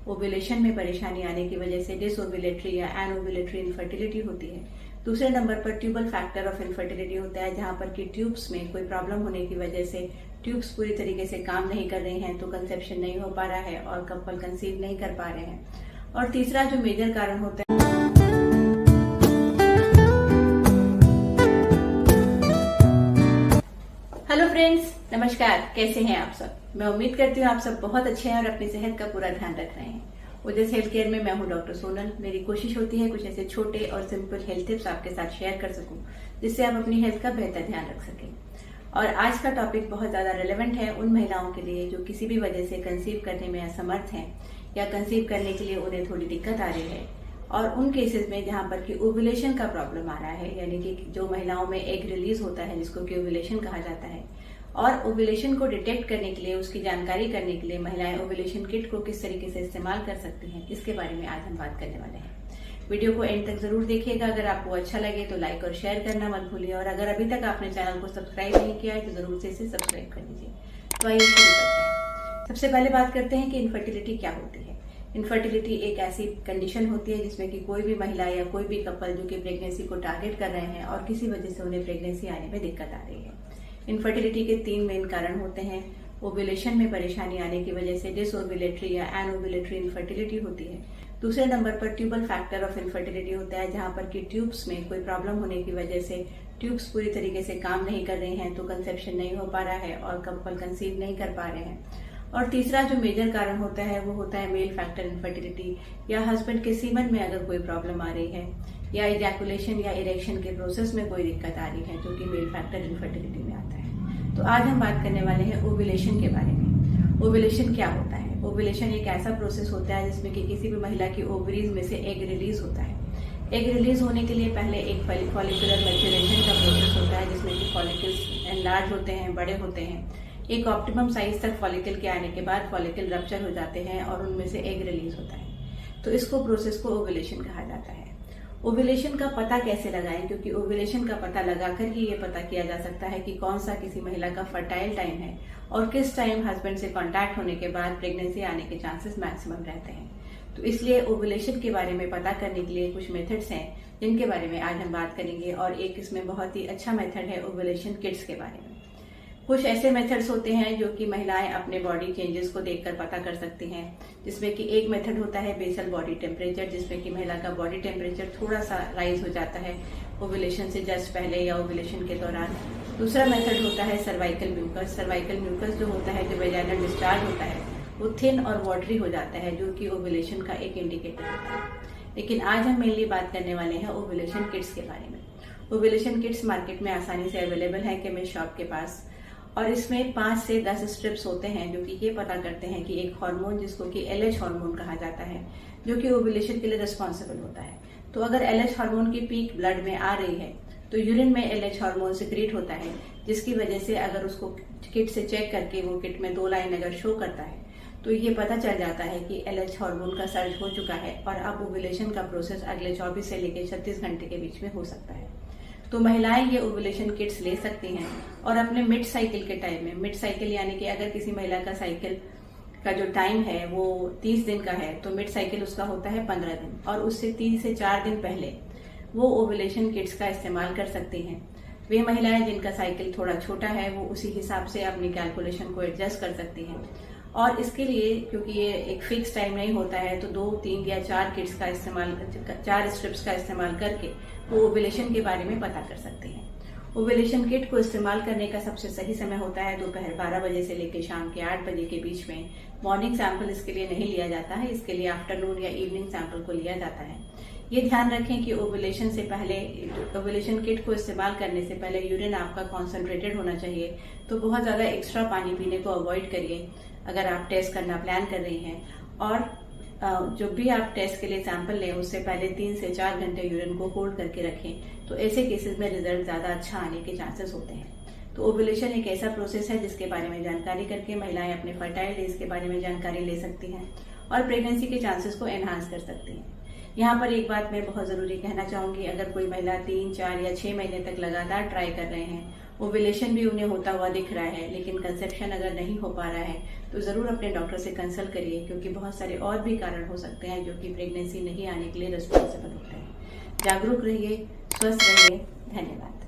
Ovulation में परेशानी आने की वजह से डिसओव्यूलेटरी या एनओव्यूलेटरी इनफर्टिलिटी होती है। दूसरे नंबर पर ट्यूबल फैक्टर ऑफ इनफर्टिलिटी होता है, जहां पर कि ट्यूब्स में कोई प्रॉब्लम होने की वजह से ट्यूब्स पूरी तरीके से काम नहीं कर रही हैं, तो कंसेप्शन नहीं हो पा रहा है और कपल कंसीव नहीं कर पा रहे हैं। और तीसरा जो मेजर कारण होता है, हेलो फ्रेंड्स, नमस्कार। कैसे हैं आप सब? मैं उम्मीद करती हूँ आप सब बहुत अच्छे हैं और अपनी सेहत का पूरा ध्यान रख रहे हैं। ओजस हेल्थ केयर में मैं हूँ डॉक्टर सोनल। मेरी कोशिश होती है कुछ ऐसे छोटे और सिंपल हेल्थ टिप्स आपके साथ शेयर कर सकूं, जिससे आप अपनी हेल्थ का बेहतर ध्यान रख सकें। और आज का टॉपिक बहुत ज्यादा रेलेवेंट है उन महिलाओं के लिए जो किसी भी वजह से कंसीव करने में असमर्थ हैं या कंसीव करने के लिए उन्हें थोड़ी दिक्कत आ रही है, और उन केसेस में जहां पर कि ओव्यूलेशन का प्रॉब्लम आ रहा है, यानी कि जो महिलाओं में एग रिलीज होता है जिसको कि ओव्यूलेशन कहा जाता है, और ओव्यूलेशन को डिटेक्ट करने के लिए, उसकी जानकारी करने के लिए महिलाएं ओव्यूलेशन किट को किस तरीके से इस्तेमाल कर सकती हैं, इसके बारे में आज हम बात करने वाले हैं। वीडियो को एंड तक जरूर देखिएगा। अगर आपको अच्छा लगे तो लाइक और शेयर करना मत भूलिए, और अगर अभी तक आपने चैनल को सब्सक्राइब नहीं किया है तो जरूर से इसे सब्सक्राइब कर लीजिए। तो आइए शुरू करते हैं। सबसे पहले बात करते हैं कि इनफर्टिलिटी क्या होती है। इनफर्टिलिटी एक ऐसी कंडीशन होती है जिसमें कि कोई भी महिला या कोई भी कपल जो कि प्रेगनेंसी को टारगेट कर रहे हैं और किसी वजह से उन्हें प्रेगनेंसी आने में दिक्कत आ रही है। इनफर्टिलिटी के 3 मेन कारण होते हैं। ओव्यूलेशन में परेशानी आने की वजह से डिसओव्यूलेटरी या एनओव्यूलेटरी इनफर्टिलिटी होती है। दूसरे नंबर पर ट्यूबल फैक्टर ऑफ इनफर्टिलिटी होता है, जहां पर कि ट्यूब्स में कोई प्रॉब्लम होने की वजह से ट्यूब्स पूरी तरीके से काम नहीं कर रही हैं, तो कंसेप्शन नहीं हो पा रहा है और कपल कंसीव नहीं कर पा रहे हैं। और तीसरा जो मेजर कारण होता है वो होता है मेल फैक्टर इनफर्टिलिटी, या हस्बैंड के सीमन में अगर कोई प्रॉब्लम आ रही है, या इजैकुलेशन या इरेक्शन के प्रोसेस में कोई दिक्कत आ रही है, जो कि मेल फैक्टर इनफर्टिलिटी में आता है। तो आज हम बात करने वाले हैं ओव्यूलेशन के बारे में। ओव्यूलेशन क्या होता है? ओव्यूलेशन एक ऐसा प्रोसेस होता है जिसमें कि किसी भी महिला की ओवरीज में से एग रिलीज होता है। एग रिलीज होने के लिए पहले एक फॉलिकुलर मैच्योरेशन का प्रोसेस होता है, जिसमें कि फॉलिकल्स एनलार्ज होते हैं, बड़े होते हैं। एक ऑप्टिमम साइज तक फॉलिकल के आने के बाद फॉलिकल रप्चर हो जाते हैं और उनमें से एग रिलीज होता है। तो इसको प्रोसेस को ओव्यूलेशन कहा जाता है। ओव्यूलेशन का पता कैसे लगाएं? क्योंकि ओव्यूलेशन का पता लगाकर ही ये पता किया जा सकता है कि कौन सा किसी महिला का फर्टाइल टाइम है और किस टाइम हस्बैंड से कांटेक्ट होने के बाद प्रेगनेंसी आने के चांसेस मैक्सिमम रहते हैं। तो इसलिए ओव्यूलेशन के बारे में पता करने के लिए कुछ मेथड्स हैं जिनके बारे में आज हम बात करेंगे, और एक इसमें बहुत ही अच्छा मेथड है ओव्यूलेशन किट्स के बारे में। कुछ ऐसे मेथड्स होते हैं जो कि महिलाएं अपने बॉडी चेंजेस को देखकर पता कर सकती हैं, जिसमें कि एक मेथड होता है बेसल बॉडी टेम्परेचर, जिसमें कि महिला का बॉडी टेम्परेचर थोड़ा सा राइज हो जाता है ओव्यूलेशन से जस्ट पहले या ओव्यूलेशन के दौरान। दूसरा मेथड होता है सर्वाइकल म्यूकस। सर्वाइकल म्यूकस जो होता है, जो वेजाइनल डिस्चार्ज होता है, वो थिन और वाटरी हो जाता है, जो कि ओव्यूलेशन का एक इंडिकेटर होता है। लेकिन आज हम मेनली बात करने वाले हैं ओव्यूलेशन किट्स के बारे में। ओव्यूलेशन किट्स मार्केट में आसानी से अवेलेबल है केमिस्ट शॉप के पास, और इसमें 5 से 10 स्ट्रिप्स होते हैं जो कि ये पता करते हैं कि एक हार्मोन जिसको कि एलएच हार्मोन कहा जाता है, जो कि ओव्यूलेशन के लिए रिस्पॉन्सिबल होता है। तो अगर एलएच हार्मोन की पीक ब्लड में आ रही है तो यूरिन में एलएच हार्मोन सिक्रीट होता है, जिसकी वजह से अगर उसको किट से चेक करके वो किट में 2 लाइन अगर शो करता है तो ये पता चल जाता है कि एलएच हार्मोन का सर्ज हो चुका है और अब ओव्यूलेशन का प्रोसेस अगले 24 से लेकर 36 घंटे के बीच में हो सकता है। तो महिलाएं ये ओव्यूलेशन किट्स ले सकती हैं और अपने मिड साइकिल के टाइम में, मिड साइकिल यानी कि अगर किसी महिला का साइकिल का जो टाइम है वो 30 दिन का है, तो मिड साइकिल उसका होता है 15 दिन, और उससे 3 से 4 दिन पहले वो ओव्यूलेशन किट्स का इस्तेमाल कर सकती हैं। वे महिलाएं जिनका साइकिल थोड़ा छोटा है वो उसी हिसाब से अपनी कैलकुलेशन को एडजस्ट कर सकती हैं, और इसके लिए क्योंकि ये एक फिक्स टाइम नहीं होता है, तो 2, 3 या 4 किट्स का इस्तेमाल, 4 स्ट्रिप्स का इस्तेमाल करके वो ओव्यूलेशन के बारे में पता कर सकते हैं। ओव्यूलेशन किट को इस्तेमाल करने का सबसे सही समय होता है दोपहर 12 बजे से लेकर शाम के 8 बजे के बीच में। मॉर्निंग सैंपल इसके लिए नहीं लिया जाता है, इसके लिए आफ्टरनून या इवनिंग सैंपल को लिया जाता है। ये ध्यान रखें कि ओव्यूलेशन से पहले, ओव्यूलेशन किट को इस्तेमाल करने से पहले यूरिन आपका कॉन्सेंट्रेटेड होना चाहिए, तो बहुत ज्यादा एक्स्ट्रा पानी पीने को अवॉइड करिए अगर आप टेस्ट करना प्लान कर रही हैं। और जो भी आप टेस्ट के लिए सैंपल लें उससे पहले 3 से 4 घंटे यूरिन को होल्ड करके रखें, तो ऐसे केसेस में रिजल्ट ज्यादा अच्छा आने के चांसेस होते हैं। तो ओव्यूलेशन एक ऐसा प्रोसेस है जिसके बारे में जानकारी करके महिलाएं अपने फर्टाइल डेज के बारे में जानकारी ले सकती हैं और प्रेगनेंसी के चांसेस को एनहांस कर सकती हैं। यहाँ पर एक बात मैं बहुत जरूरी कहना चाहूंगी, अगर कोई महिला 3, 4 या 6 महीने तक लगातार ट्राई कर रहे हैं ओव्यूलेशन भी उन्हें होता हुआ दिख रहा है, लेकिन कंसेप्शन अगर नहीं हो पा रहा है तो जरूर अपने डॉक्टर से कंसल्ट करिए, क्योंकि बहुत सारे और भी कारण हो सकते हैं जो कि प्रेगनेंसी नहीं आने के लिए रिस्पॉन्सिबल होते हैं। जागरूक रहिए, स्वस्थ रहिए। धन्यवाद।